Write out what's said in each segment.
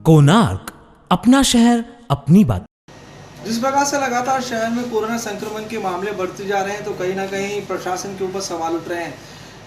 कोणार्क, अपना शहर अपनी बात। जिस प्रकार से लगातार शहर में कोरोना संक्रमण के मामले बढ़ते जा रहे हैं तो कहीं ना कहीं प्रशासन के ऊपर सवाल उठ रहे हैं।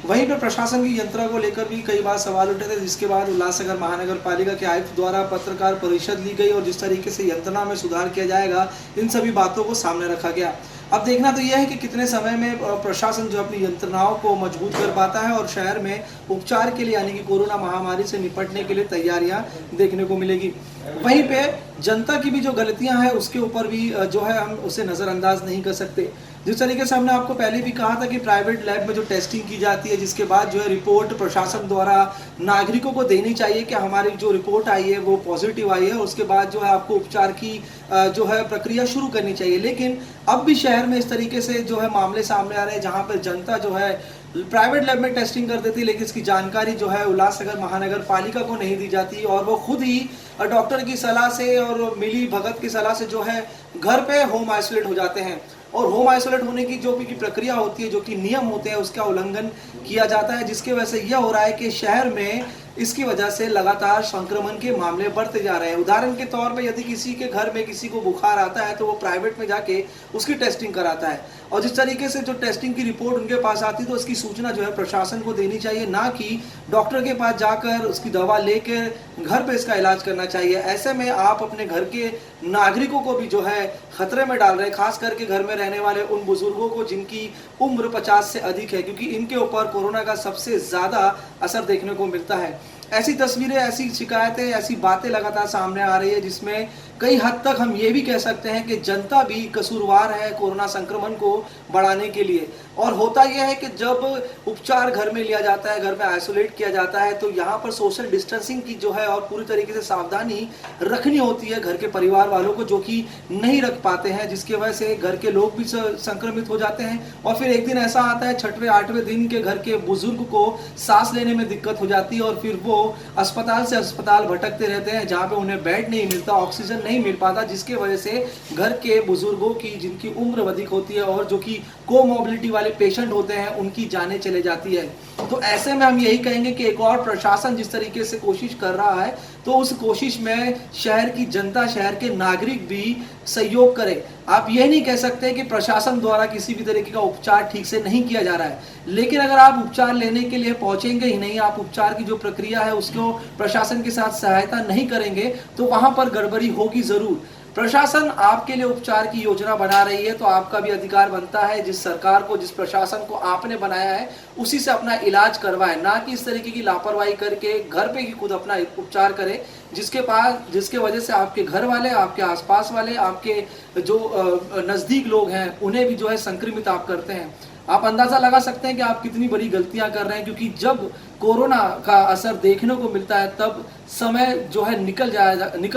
वहीं पर प्रशासन की यंत्रणा को लेकर भी कई बार सवाल उठे थे, जिसके बाद उल्लासनगर महानगर पालिका के आयुक्त द्वारा पत्रकार परिषद ली गई और जिस तरीके से यंत्रणा में सुधार किया जाएगा इन सभी बातों को सामने रखा गया। अब देखना तो यह है कि कितने समय में प्रशासन जो अपनी यंत्रणाओं को मजबूत कर पाता है और शहर में उपचार के लिए यानी कि कोरोना महामारी से निपटने के लिए तैयारियां देखने को मिलेगी। वहीं पे जनता की भी जो गलतियां हैं उसके ऊपर भी जो है हम उसे नज़रअंदाज नहीं कर सकते। जिस तरीके से हमने आपको पहले भी कहा था कि प्राइवेट लैब में जो टेस्टिंग की जाती है, जिसके बाद जो है रिपोर्ट प्रशासन द्वारा नागरिकों को देनी चाहिए कि हमारी जो रिपोर्ट आई है वो पॉजिटिव आई है, उसके बाद जो है आपको उपचार की जो है प्रक्रिया शुरू करनी चाहिए। लेकिन अब भी शहर में इस तरीके से जो है मामले सामने आ रहे हैं जहाँ पर जनता जो है प्राइवेट लैब में टेस्टिंग कर देती है, लेकिन इसकी जानकारी जो है उल्लासनगर महानगर पालिका को नहीं दी जाती और वो खुद ही डॉक्टर की सलाह से और मिली भगत की सलाह से जो है घर पे होम आइसोलेट हो जाते हैं। और होम आइसोलेट होने की जो भी प्रक्रिया होती है, जो कि नियम होते हैं, उसका उल्लंघन किया जाता है, जिसकी वजह से यह हो रहा है कि शहर में इसकी वजह से लगातार संक्रमण के मामले बढ़ते जा रहे हैं। उदाहरण के तौर पे यदि किसी के घर में किसी को बुखार आता है तो वो प्राइवेट में जाके उसकी टेस्टिंग कराता है और जिस तरीके से जो टेस्टिंग की रिपोर्ट उनके पास आती है तो उसकी सूचना जो है प्रशासन को देनी चाहिए, ना कि डॉक्टर के पास जाकर उसकी दवा लेकर घर पे इसका इलाज करना चाहिए। ऐसे में आप अपने घर के नागरिकों को भी जो है खतरे में डाल रहे हैं, खास करके घर में रहने वाले उन बुजुर्गों को जिनकी उम्र 50 से अधिक है, क्योंकि इनके ऊपर कोरोना का सबसे ज़्यादा असर देखने को मिलता है। ऐसी तस्वीरें, ऐसी शिकायतें, ऐसी बातें लगातार सामने आ रही है जिसमें कई हद तक हम ये भी कह सकते हैं कि जनता भी कसूरवार है कोरोना संक्रमण को बढ़ाने के लिए। और होता यह है कि जब उपचार घर में लिया जाता है, घर में आइसोलेट किया जाता है, तो यहाँ पर सोशल डिस्टेंसिंग की जो है और पूरी तरीके से सावधानी रखनी होती है घर के परिवार वालों को, जो कि नहीं रख पाते हैं, जिसकी वजह से घर के लोग भी संक्रमित हो जाते हैं। और फिर एक दिन ऐसा आता है 6वें 8वें दिन के घर के बुजुर्ग को सांस लेने में दिक्कत हो जाती है और फिर वो अस्पताल से अस्पताल भटकते रहते हैं, जहाँ पे उन्हें बेड नहीं मिलता, ऑक्सीजन नहीं मिल पाता, जिसकी वजह से घर के बुजुर्गों की जिनकी उम्र अधिक होती है और जो कि कोमोबिलिटी वाले पेशेंट होते हैं उनकी जानें चले जाती है। तो ऐसे में हम यही कहेंगे कि एक और प्रशासन जिस तरीके से कोशिश कर रहा है तो उस कोशिश में शहर की जनता, शहर के नागरिक भी सहयोग करें। आप यह नहीं कह सकते कि प्रशासन द्वारा किसी भी तरीके का उपचार ठीक से नहीं किया जा रहा है, लेकिन अगर आप उपचार लेने के लिए पहुंचेंगे ही नहीं, आप उपचार की जो प्रक्रिया है उसको प्रशासन के साथ सहायता नहीं करेंगे तो वहां पर गड़बड़ी होगी जरूर। प्रशासन आपके लिए उपचार की योजना बना रही है तो आपका भी अधिकार बनता है जिस सरकार को, जिस प्रशासन को आपने बनाया है उसी से अपना इलाज करवाएं, ना कि इस तरीके की लापरवाही करके घर पे ही खुद अपना उपचार करें, जिसके वजह से आपके घर वाले, आपके आसपास वाले, आपके जो नज़दीक लोग हैं उन्हें भी जो है संक्रमित आप करते हैं। आप अंदाज़ा लगा सकते हैं कि आप कितनी बड़ी गलतियां कर रहे हैं, क्योंकि जब कोरोना का असर देखने को मिलता है तब समय जो है निकल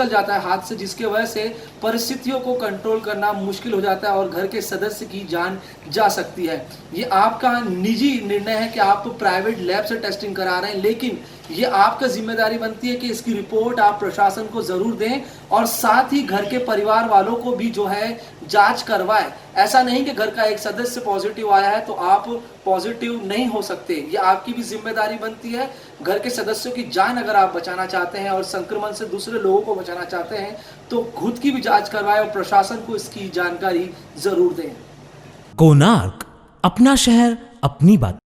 जाता है हाथ से, जिसके वजह से परिस्थितियों को कंट्रोल करना मुश्किल हो जाता है और घर के सदस्य की जान जा सकती है। ये आपका निजी निर्णय है कि आप प्राइवेट लैब से टेस्टिंग करा रहे हैं, लेकिन ये आपका जिम्मेदारी बनती है कि इसकी रिपोर्ट आप प्रशासन को जरूर दें और साथ ही घर के परिवार वालों को भी जो है जांच करवाएं। ऐसा नहीं कि घर का एक सदस्य पॉजिटिव आया है तो आप पॉजिटिव नहीं हो सकते, ये आपकी भी जिम्मेदारी बनती है। घर के सदस्यों की जान अगर आप बचाना चाहते हैं और संक्रमण से दूसरे लोगों को बचाना चाहते हैं तो खुद की भी जांच करवाएं और प्रशासन को इसकी जानकारी जरूर दें। कोणार्क, अपना शहर अपनी बात।